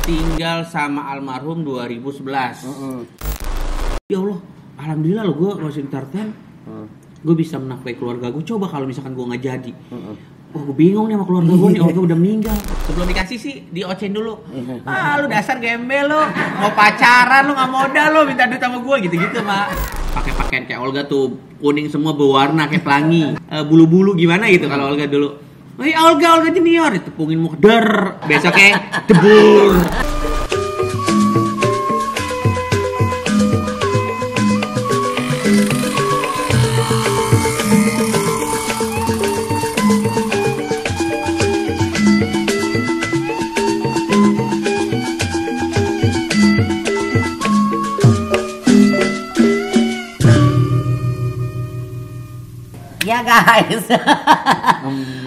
tinggal sama almarhum 2011. Ya Allah, alhamdulillah lo gue masih entertain. Gue bisa menafkahi keluarga gue. Coba kalau misalkan gue nggak jadi, wah gue bingung nih sama keluarga gue nih. Olga udah meninggal. Sebelum dikasih sih diocen dulu. Lu dasar gembel lo, mau pacaran lo nggak modal lo, minta duit sama gue gitu-gitu mak. Pakai pakaian kayak Olga tuh kuning semua berwarna kayak pelangi, bulu-bulu gimana gitu kalau Olga dulu. Olga junior ditepungin muka der, besoknya debur. Ya guys,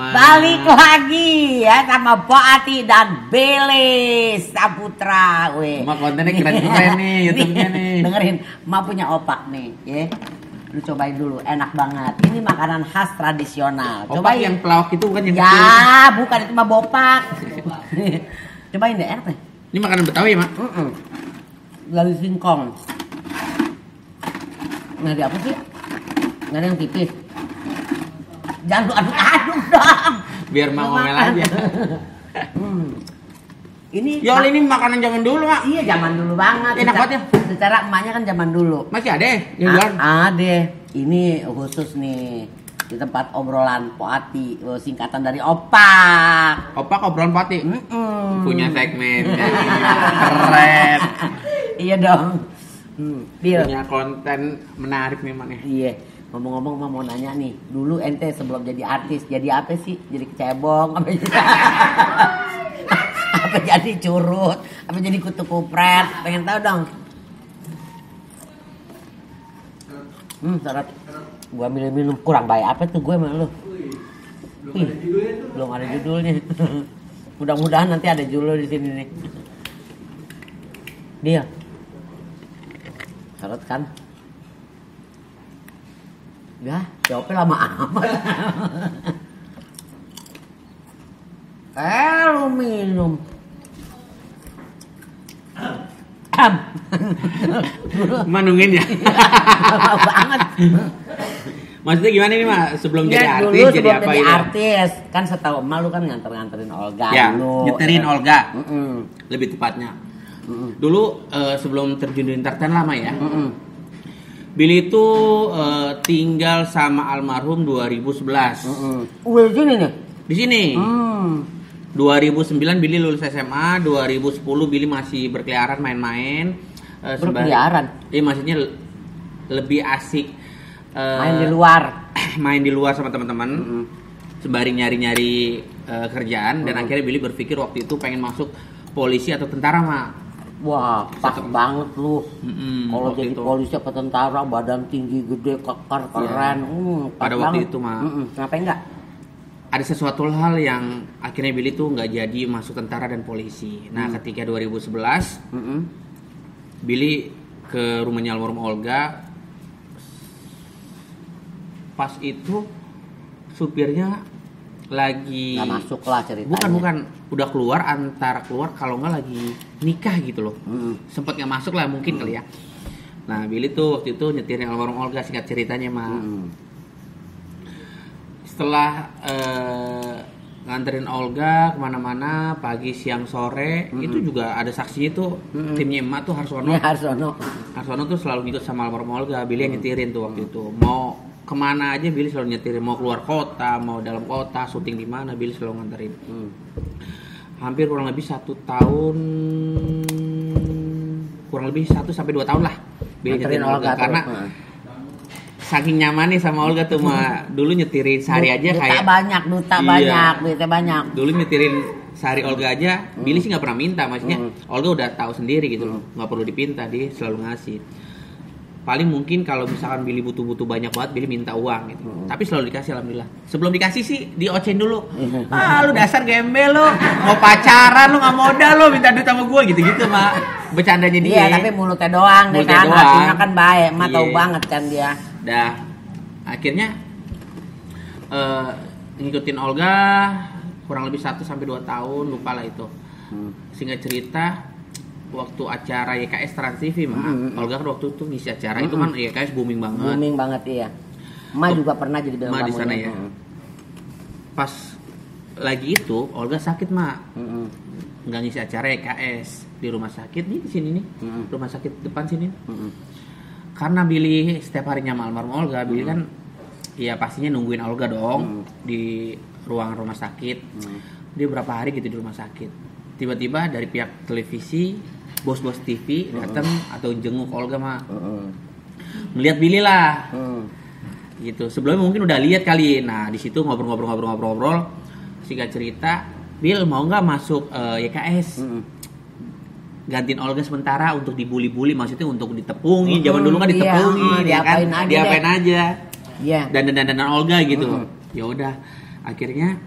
balik lagi ya sama Po Ati dan Billy Saputra. Emang kontennya keren-keren nih, YouTube-nya nih. Dengerin, Ma punya opak nih, ya. Lu cobain dulu, enak banget. Ini makanan khas tradisional. Opak Cobain. yang pelawak itu bukan yang ya, kecil. bukan itu mah bopak. Cobain deh, enak nih. Ini makanan Betawi ya, Mak? Lalu singkong. Nggak ada apa sih? Nggak ada yang tipis. Jangan aduk-aduk dong. Biar mau ngomel aja. Ini Ya ini makanan zaman dulu, Mak. Iya, zaman dulu banget. Enak banget ya. Secara emaknya kan zaman dulu. Masih ada ya? Yang jualan? Ada. Ini khusus nih di tempat obrolan Po Ati, singkatan dari opak. Opak obrolan pati. Punya segmen. Keren. Iya dong. Punya konten menarik memang ya. Iya. Ngomong-ngomong mau nanya nih, dulu ente sebelum jadi artis jadi apa sih? Jadi kecebong, apa jadi curut, apa jadi kutu kupret? Pengen tahu dong. Syarat gua minum kurang baik apa tuh gue sama lu? Belum ada judulnya. Mudah-mudahan nanti ada judul di sini nih. Dia. Syarat kan? Ya, jawabnya lama amat. Lu minum. Manungin ya. Lama banget. Maksudnya gimana nih, Mak? Sebelum jadi artis dulu jadi sebelum apa jadi gitu? artis. Kan setahu emak lu kan nganterin Olga Ya, dulu. nyeterin Olga. Lebih Lebih tepatnya. Dulu sebelum terjun di entertain lama ya. Billy itu tinggal sama almarhum 2011. Di sini nih. Di sini. 2009 Billy lulus SMA, 2010 Billy masih berkeliaran main-main. Berkeliaran. Maksudnya lebih asik Main di luar. main di luar sama teman-teman. Sembari nyari-nyari kerjaan dan akhirnya Billy berpikir waktu itu pengen masuk polisi atau tentara, Mak. Wah, pas banget lu. Kalau waktu jadi itu. polisi atau tentara, badan tinggi, gede, kekar, keren. Pas Pada waktu banget. itu, Mak. Ngapain enggak? Ada sesuatu hal yang akhirnya Billy tuh nggak jadi masuk tentara dan polisi. Nah, ketika 2011 Billy ke rumahnya almarhum Olga. Pas itu supirnya lagi Nggak masuk lah ceritanya. bukan udah keluar, antara keluar kalau nggak lagi nikah gitu loh. Sempet nggak masuk lah mungkin kali ya. Nah, Billy tuh waktu itu nyetirin almarhum Olga, singkat ceritanya mah. Setelah nganterin Olga kemana-mana pagi siang sore, itu juga ada saksinya tuh. Timnya emak tuh Harsono. Ya, Harsono tuh selalu ngikut sama almarhum Olga. Billy yang nyetirin tuh waktu itu. Mau kemana aja Billy selalu nyetirin. Mau keluar kota, mau dalam kota, syuting di mana Billy selalu nganterin. Hampir kurang lebih 1 tahun, kurang lebih 1 sampai 2 tahun lah Billy nyetirin Olga karena saking nyaman nih sama Olga tuh mah. Dulu nyetirin sehari aja kayak duta banyak, duitnya banyak. Dulu nyetirin sehari Olga aja, Billy sih nggak pernah minta, maksudnya Olga udah tahu sendiri gitu loh, nggak perlu dipinta, dia selalu ngasih. Paling mungkin kalau misalkan Billy butuh banyak banget, Billy minta uang gitu. Tapi selalu dikasih alhamdulillah. Sebelum dikasih sih diocen dulu. Lu dasar gembel lu, mau pacaran lu nggak modal lu, minta duit sama gue gitu-gitu mah. Bercandanya dia. Iya, tapi mulutnya doang deh kan, hatinya kan baik, mah tahu Iya. banget kan dia. Dah akhirnya ngikutin Olga kurang lebih 1 sampai 2 tahun, lupa lah itu. Singkat cerita, waktu acara YKS Trans TV mah, Olga kan waktu itu ngisi acara itu kan YKS booming banget. Booming banget iya. Juga pernah jadi bintang tamu di sana ya. Pas lagi itu Olga sakit nggak ngisi acara YKS di rumah sakit nih di sini nih, rumah sakit depan sini. Karena Billy setiap harinya almarhum Olga, Billy kan ya pastinya nungguin Olga dong di ruang rumah sakit. Dia berapa hari gitu di rumah sakit. Tiba-tiba dari pihak televisi, bos-bos TV datang atau jenguk Olga mah. Melihat Billy lah. Gitu. Sebelumnya mungkin udah lihat kali. Nah, di situ ngobrol. Singkat cerita, Bill mau nggak masuk YKS? Gantiin Olga sementara untuk dibully-bully, maksudnya untuk ditepungin. Zaman dulu kan ditepungin, ya kan? Diapain aja. Yeah. Dan Olga gitu. Ya udah, akhirnya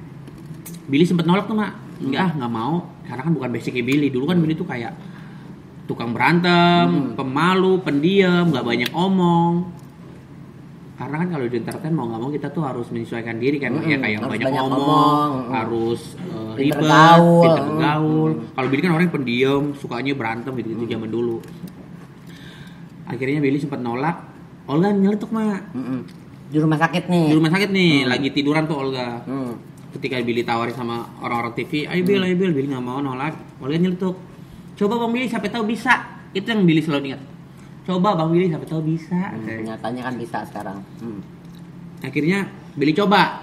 Billy sempet nolak tuh mak. Nggak mau, karena kan bukan basicnya Billy. Dulu kan Billy tuh kayak tukang berantem, pemalu, pendiam, nggak banyak omong. Karena kan kalau di entertain mau nggak mau kita tuh harus menyesuaikan diri kan, ya kayak banyak omong, harus ribet, pintar bergaul. Kalau Billy kan orang yang pendiam, sukanya berantem gitu zaman dulu. Akhirnya Billy sempat nolak, Olga nyeletuk mak. Di rumah sakit nih. Lagi tiduran tuh Olga. Ketika Billy tawarin sama orang-orang TV, ayo Billy nggak mau nolak. Olga nyeletuk, coba Bang Billy sampai tahu bisa. Itu yang Billy selalu ingat. Coba Bang Billy sampai tahu bisa. Nyatanya kan bisa sekarang. Akhirnya Billy coba,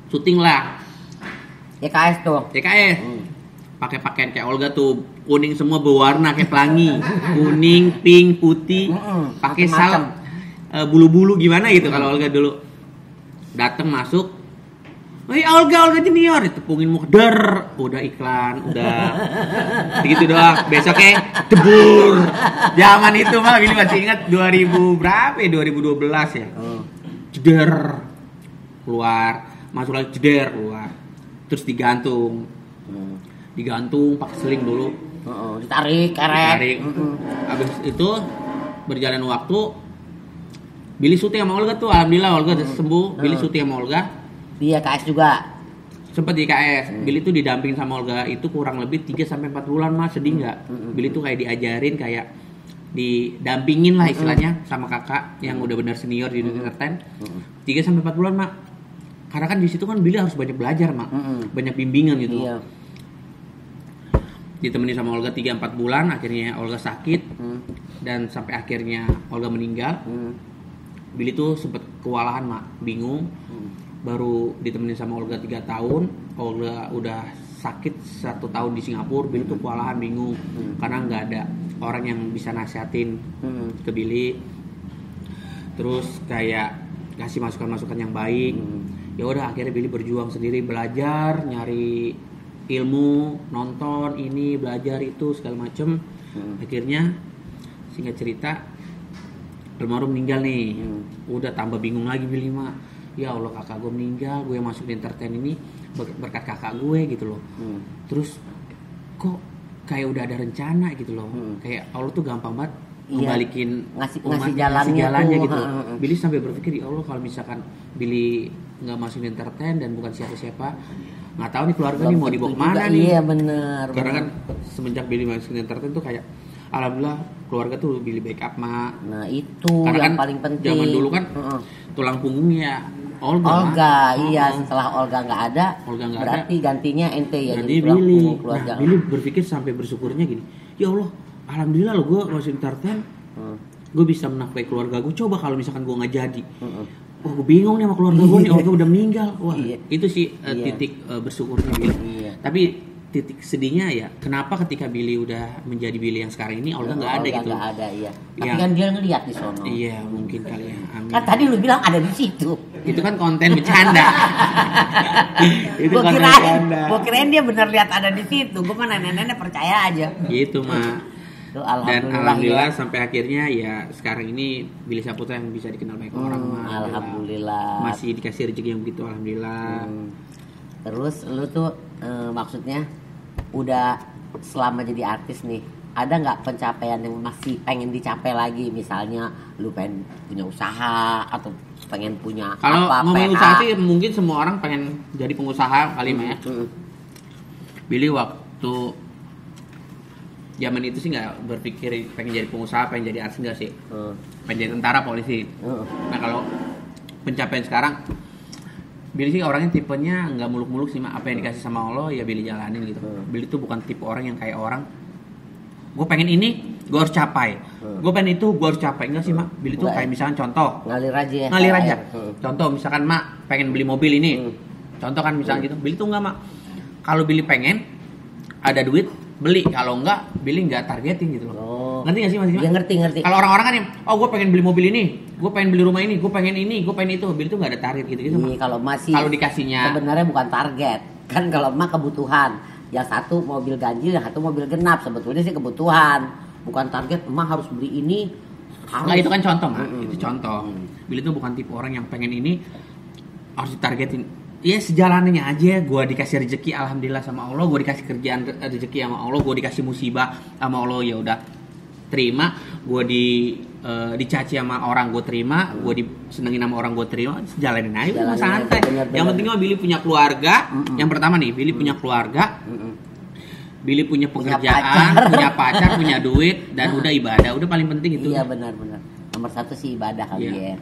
syuting lah. YKS tuh. Pakai pakaian kayak Olga tuh, kuning semua berwarna kayak pelangi, kuning, pink, putih. Pakai sal, bulu-bulu gimana gitu kalau Olga dulu. Datang masuk. Woi Olga junior, ditepungin muka udah iklan, udah gitu doang. Besoknya debur. Zaman itu mah Billy masih ingat 2000 berapa ya? 2012 ya. Jeder keluar, masuk lagi jeder keluar. Terus digantung. Digantung pakai seling dulu. Ditarik karet. Habis itu berjalan waktu Billy syuting sama Olga tuh, alhamdulillah Olga udah sembuh. Billy syuting sama Olga. Dia KS juga. Sempat di KS. Billy tuh didamping sama Olga itu kurang lebih 3-4 bulan mas, sedih nggak? Billy tuh kayak diajarin, kayak didampingin lah istilahnya sama kakak yang udah benar senior di dunia entertain. 3-4 bulan mak. Karena kan di situ kan Billy harus banyak belajar mak, banyak bimbingan gitu. Iya. Ditemani sama Olga 3-4 bulan, akhirnya Olga sakit dan sampai akhirnya Olga meninggal. Billy tuh sempet kewalahan mak, bingung. Baru ditemenin sama Olga 3 tahun, Olga udah sakit 1 tahun di Singapura. Billy tuh kewalahan, bingung karena nggak ada orang yang bisa nasihatin ke Billy, terus kayak kasih masukan-masukan yang baik. Ya udah akhirnya Billy berjuang sendiri, belajar, nyari ilmu, nonton ini, belajar itu segala macem. Akhirnya singkat cerita almarhum meninggal nih. Udah tambah bingung lagi Billy mak. Ya Allah kakak gue meninggal, gue masuk di entertain ini berkat kakak gue gitu loh. Terus kok kayak udah ada rencana gitu loh. Kayak Allah tuh gampang banget ngebalikin ngasih jalannya gitu. Billy sampai berpikir, ya Allah kalau misalkan Billy nggak masuk di entertain dan bukan siapa-siapa, nggak tahu nih keluarga nih mau dibawa kemana nih. Iya benar. Karena kan semenjak Billy masuk di entertain tuh kayak alhamdulillah keluarga tuh Billy backup mak. Nah itu karena yang kan paling penting. Zaman dulu kan tulang punggungnya Olga, iya setelah Olga nggak ada, berarti gantinya ente ya jadi Billy. Nah, Billy berpikir sampai bersyukurnya gini, ya Allah, alhamdulillah lo gue masuk entertain, gue bisa menafkahi keluarga gue. Coba kalau misalkan gue nggak jadi, wah gue bingung nih sama keluarga gue nih, Olga udah meninggal. Wah itu sih titik bersyukurnya Billy. Tapi titik sedihnya ya, kenapa ketika Billy udah menjadi Billy yang sekarang ini, Olga nggak ada gitu. Nggak ada, iya. Tapi kan dia ngeliat di sono. Iya, mungkin kali ya. Amin. Kan tadi lu bilang ada di situ. Itu kan konten bercanda. Gua kirain dia bener lihat ada di situ. Gua mah nenek-nenek percaya aja. Gitu mah. Dan alhamdulillah sampai akhirnya ya sekarang ini Billy Saputra yang bisa dikenal banyak orang mah. Alhamdulillah. Masih dikasih rezeki yang begitu, alhamdulillah. Terus lu tuh maksudnya udah selama jadi artis nih, ada nggak pencapaian yang masih pengen dicapai lagi? Misalnya lu pengen punya usaha atau pengen punya kalau ngomongin usaha sih mungkin semua orang pengen jadi pengusaha kali mah ya. Billy waktu zaman itu sih nggak berpikir pengen jadi pengusaha, pengen jadi artis, nggak sih. Pengen jadi tentara, polisi. Nah kalau pencapaian sekarang, Billy sih orangnya tipenya nggak muluk-muluk sih, apa yang dikasih sama Allah ya Billy jalanin gitu. Billy tuh bukan tipe orang yang kayak orang, gue pengen ini, gue harus capai. Gue pengen itu, gue harus capai. Enggak sih mak, Billy tuh kayak misalkan contoh, ngalir aja. Ngalir aja. Contoh misalkan mak pengen beli mobil ini, contoh kan misalnya gitu. Billy tuh nggak mak. Kalau Billy pengen, ada duit, beli. Kalau enggak, Billy nggak targetin gitu loh. Ngerti nggak sih mas? Ya ngerti. Kalau orang-orang kan yang, gue pengen beli mobil ini, gue pengen beli rumah ini, gue pengen ini, gue pengen itu. Billy tuh nggak ada target gitu. Kalau masih, kalau dikasihnya, sebenarnya bukan target. Kan kalau emak kebutuhan. Yang satu mobil ganjil, yang satu mobil genap. Sebetulnya sih kebutuhan, bukan target. Emak harus beli ini. Nah itu kan contoh mak, itu contoh. Billy tuh bukan tipe orang yang pengen ini harus ditargetin. Ya sejalannya aja, gue dikasih rezeki alhamdulillah sama Allah, gue dikasih kerjaan rezeki sama Allah, gue dikasih musibah sama Allah, ya udah terima. Gue dicaci sama orang, gue terima. Gue disenengin sama orang, gue terima. Jalanin aja, cuma santai. Yang penting mah Billy punya keluarga. Yang pertama nih, Billy punya keluarga, Billy punya pekerjaan, punya pacar, punya duit, dan udah ibadah. Udah paling penting itu. Iya benar. Nomor satu sih ibadah kali ya.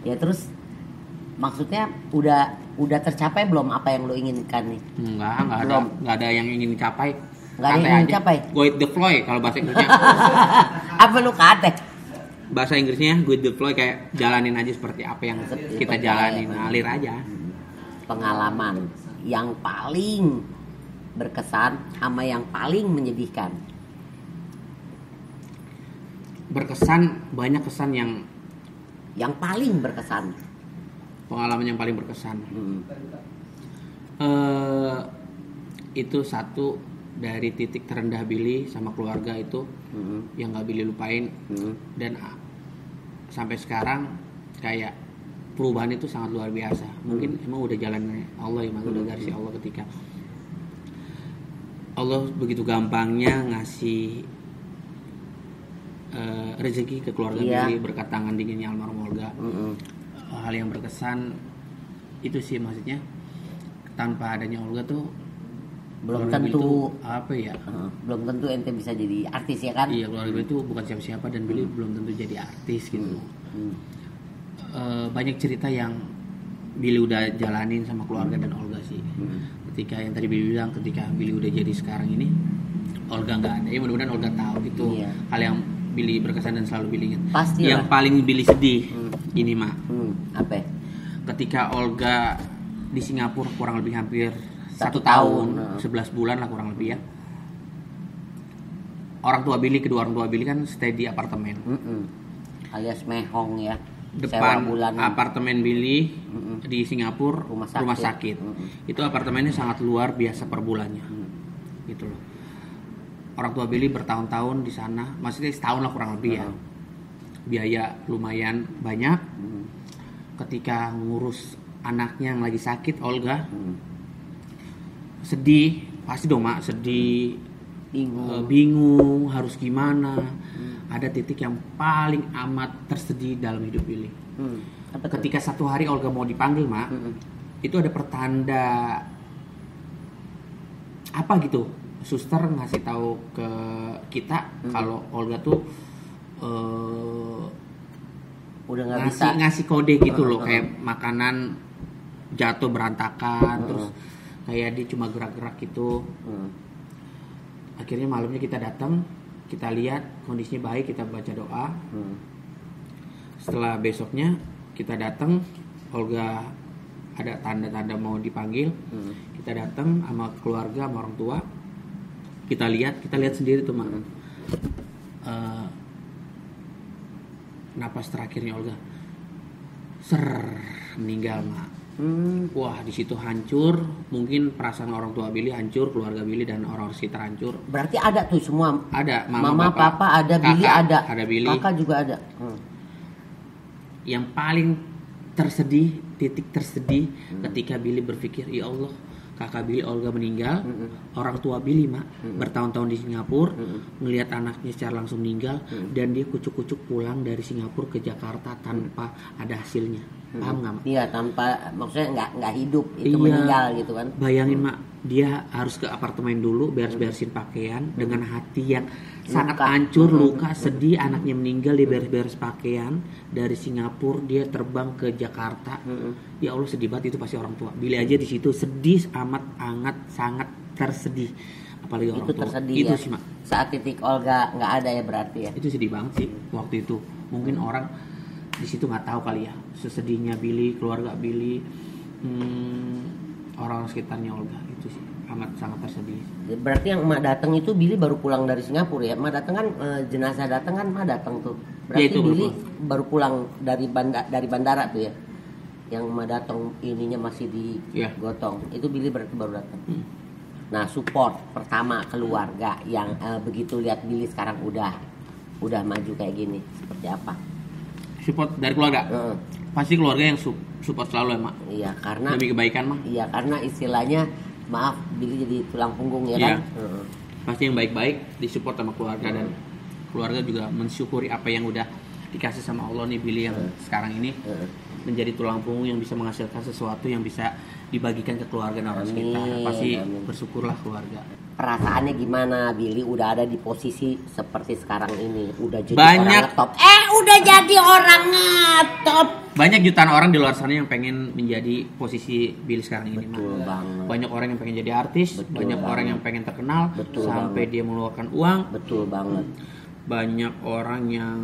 Ya terus maksudnya udah tercapai belum apa yang lo inginkan nih? Enggak ada yang ingin dicapai. Enggak ada yang ingin dicapai. Go with the flow kalau bahasa Inggrisnya. Apa lu kate? Bahasa Inggrisnya go with the flow, kayak jalanin aja seperti apa yang kita jalanin, ngalir aja. Pengalaman yang paling berkesan sama yang paling menyedihkan. Berkesan, banyak kesan yang paling berkesan. Pengalaman yang paling berkesan. Itu satu dari titik terendah Billy sama keluarga itu yang nggak Billy lupain. Dan sampai sekarang kayak perubahan itu sangat luar biasa. Mungkin emang udah jalannya Allah, emang udah garis Allah ketika Allah begitu gampangnya ngasih rezeki ke keluarga Billy berkat tangan dinginnya almarhum Olga. Hal yang berkesan itu sih, maksudnya tanpa adanya Olga tuh belum tentu apa ya, belum tentu ente bisa jadi artis ya kan. Iya, keluarga itu bukan siapa-siapa dan Billy belum tentu jadi artis gitu. Banyak cerita yang Billy udah jalanin sama keluarga dan Olga sih. Ketika yang tadi Billy bilang, ketika Billy udah jadi sekarang ini, Olga nggak ada. Ya mudah-mudahan Olga tahu itu hal yang Billy berkesan dan selalu Billy ingat. Pasti yang paling Billy sedih ini mah. Apa? Ketika Olga di Singapura kurang lebih hampir 1 tahun, 11 bulan lah kurang lebih ya. Kedua orang tua Billy kan stay di apartemen. Alias mehong ya. Depan apartemen Billy di Singapura, rumah sakit. Itu apartemennya sangat luar biasa per bulannya. Gitu loh. Orang tua Billy bertahun-tahun di sana, maksudnya setahun lah kurang lebih ya. Biaya lumayan banyak. Ketika ngurus anaknya yang lagi sakit, Olga, sedih, pasti dong mak, sedih, bingung harus gimana. Ada titik yang paling amat tersedih dalam hidup Billy. Ketika satu hari Olga mau dipanggil mak, itu ada pertanda apa gitu. Suster ngasih tahu ke kita kalau Olga tuh udah nggak bisa, ngasih kode gitu loh, kayak makanan jatuh berantakan, terus kayak dia cuma gerak-gerak gitu. Akhirnya malamnya kita datang, kita lihat kondisinya baik, kita baca doa. Setelah besoknya kita datang, Olga ada tanda-tanda mau dipanggil. Kita datang sama keluarga, sama orang tua. Kita lihat sendiri tuh mak. Napas terakhirnya Olga meninggal mak. Wah di situ hancur, mungkin perasaan orang tua Billy hancur, keluarga Billy dan orang sekitar hancur. Berarti ada tuh semua. Ada mama papa ada, kakak, Billy ada Billy. Kakak juga ada. Yang paling tersedih, titik tersedih ketika Billy berpikir, ya Allah, kakak Billy Olga meninggal, orang tua Billy mak bertahun-tahun di Singapura, ngelihat anaknya secara langsung meninggal, dan dia kucuk-kucuk pulang dari Singapura ke Jakarta tanpa ada hasilnya. Paham nggak mak? Iya, tanpa, maksudnya nggak hidup, itu meninggal gitu kan. Bayangin mak, dia harus ke apartemen dulu beres-beresin pakaian dengan hati yang sangat hancur, luka, sedih, anaknya meninggal, dia beres-beres pakaian dari Singapura dia terbang ke Jakarta. Ya Allah sedih banget, itu pasti orang tua. Billy aja di situ sedih amat sangat tersedih, apalagi orang Itu tua. tersedih Itu ya. sih Mak. Saat titik Olga nggak ada ya berarti ya. Itu sedih banget sih waktu itu. Mungkin orang di situ nggak tahu kali ya sesedihnya Billy, keluarga Billy, orang sekitarnya Olga. Itu sih amat sangat tersedih. Berarti yang emak datang itu Billy baru pulang dari Singapura ya. Emak datang kan jenazah datang kan emak datang tuh. Berarti Ya, itu Billy baru pulang dari bandara tuh ya. Yang emak datang ininya masih Ya. digotong. Itu Billy berarti baru datang. Nah, support pertama keluarga yang begitu lihat Billy sekarang udah maju kayak gini, seperti apa? Support dari keluarga. Pasti keluarga yang support selalu ya Mak. Iya, karena Demi kebaikan Mak. iya, karena istilahnya maaf Billy jadi tulang punggung ya Iya. kan? Pasti yang baik-baik disupport sama keluarga dan keluarga juga mensyukuri apa yang udah dikasih sama Allah nih Billy yang sekarang ini menjadi tulang punggung yang bisa menghasilkan sesuatu yang bisa dibagikan ke keluarga dan orang sekitar. Pasti bersyukurlah keluarga. Perasaannya gimana Billy udah ada di posisi seperti sekarang ini, udah jadi Banyak. orang ngetop. Udah jadi orang ngetop. Banyak jutaan orang di luar sana yang pengen menjadi posisi Billy sekarang ini Mak. Betul banget. Banyak orang yang pengen jadi artis, Betul banyak banget. orang yang pengen terkenal Betul sampai dia mengeluarkan uang. Betul banget. Banyak orang yang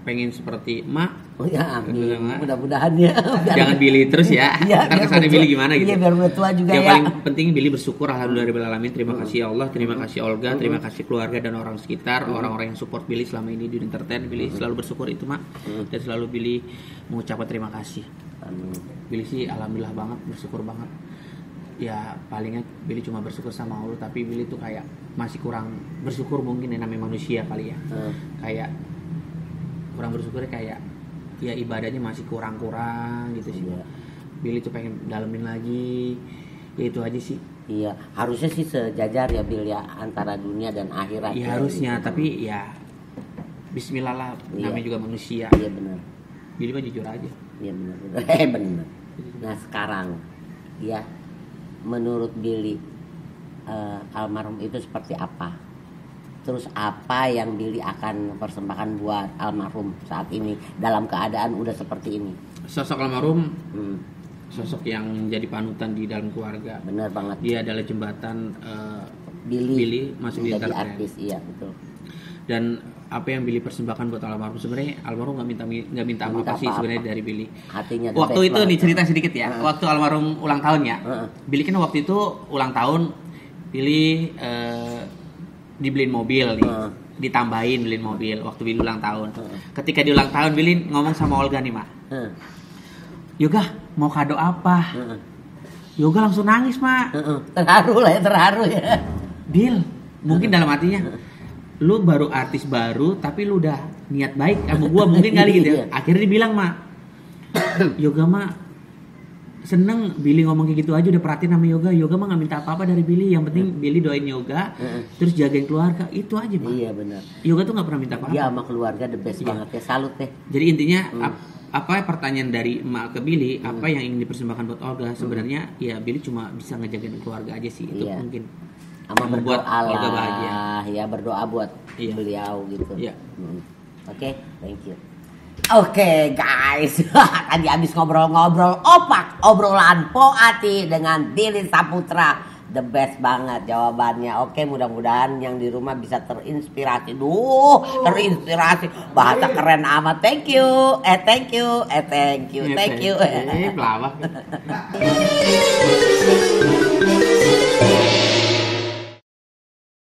pengen seperti emak. Oh ya, amin. Betul banget. Mudah-mudahan ya. Jangan Billy terus ya. Iya, Ntar biar kesannya betul. Billy gimana gitu. Iya, biar tua juga Yang ya. paling penting Billy bersyukur alhamdulillahirobbilalamin. Terima kasih ya Allah, terima kasih Olga, terima kasih keluarga dan orang sekitar, orang-orang yang support Billy selama ini di entertain. Billy selalu bersyukur itu Mak. Dan selalu Billy mengucapkan terima kasih. Amin. Billy sih alhamdulillah banget, bersyukur banget. Ya palingnya Billy cuma bersyukur sama Allah, tapi Billy tuh kayak masih kurang bersyukur mungkin ya, namanya manusia kali ya. Kayak kurang bersyukurnya kayak ya ibadahnya masih kurang-kurang gitu sih. Iya. Billy tuh pengen dalemin lagi. Ya itu aja sih. Iya, harusnya sih sejajar ya Bill ya antara dunia dan akhirat. Ya harusnya, tapi ya bismillah lah, Iya. namanya juga manusia. Iya benar. Billy mah jujur aja. Iya benar. Benar. Nah sekarang, ya menurut Billy almarhum itu seperti apa? Terus apa yang Billy akan persembahkan buat almarhum saat ini dalam keadaan udah seperti ini? Sosok almarhum sosok yang jadi panutan di dalam keluarga. Benar banget. Dia adalah jembatan Billy masuk di menjadi entertain. artis, iya betul. Dan apa yang Billy persembahkan buat almarhum, sebenarnya almarhum nggak minta apa sih sebenarnya dari Billy. Hatinya the Waktu best itu banget. nih cerita sedikit ya. Waktu almarhum ulang tahun ya. Billy kan waktu itu ulang tahun, Billy dibeliin mobil nih. Ditambahin beliin mobil waktu Billy ulang tahun. Ketika di ulang tahun Billy ngomong sama Olga nih, Mak. Yoga, mau kado apa? Yoga langsung nangis, Mak. Terharu ya. Bill, mungkin dalam hatinya, lu baru artis baru tapi lu udah niat baik sama gua mungkin kali gitu ya. Akhirnya dibilang, Mak, Yoga mah seneng Billy ngomong kayak gitu aja, udah perhatiin sama Yoga. Yoga mah gak minta apa-apa dari Billy, yang penting Billy doain Yoga, terus jagain keluarga, itu aja Mak. Iya benar. Yoga tuh gak pernah minta apa-apa. Iya sama keluarga the best banget ya, salut deh. Jadi intinya apa pertanyaan dari emak ke Billy, apa yang ingin dipersembahkan buat Olga, sebenarnya ya Billy cuma bisa ngejagain keluarga aja sih. Itu mungkin sama membuat berdoa Olga lah bahagia. ya, berdoa buat beliau gitu. Iya. Oke, thank you. Oke guys, tadi habis ngobrol-ngobrol opak, obrolan Poati dengan Billy Saputra, the best banget jawabannya. Oke, mudah-mudahan yang di rumah bisa terinspirasi. Terinspirasi, bahasa keren amat. Thank you, thank you. Pelawak.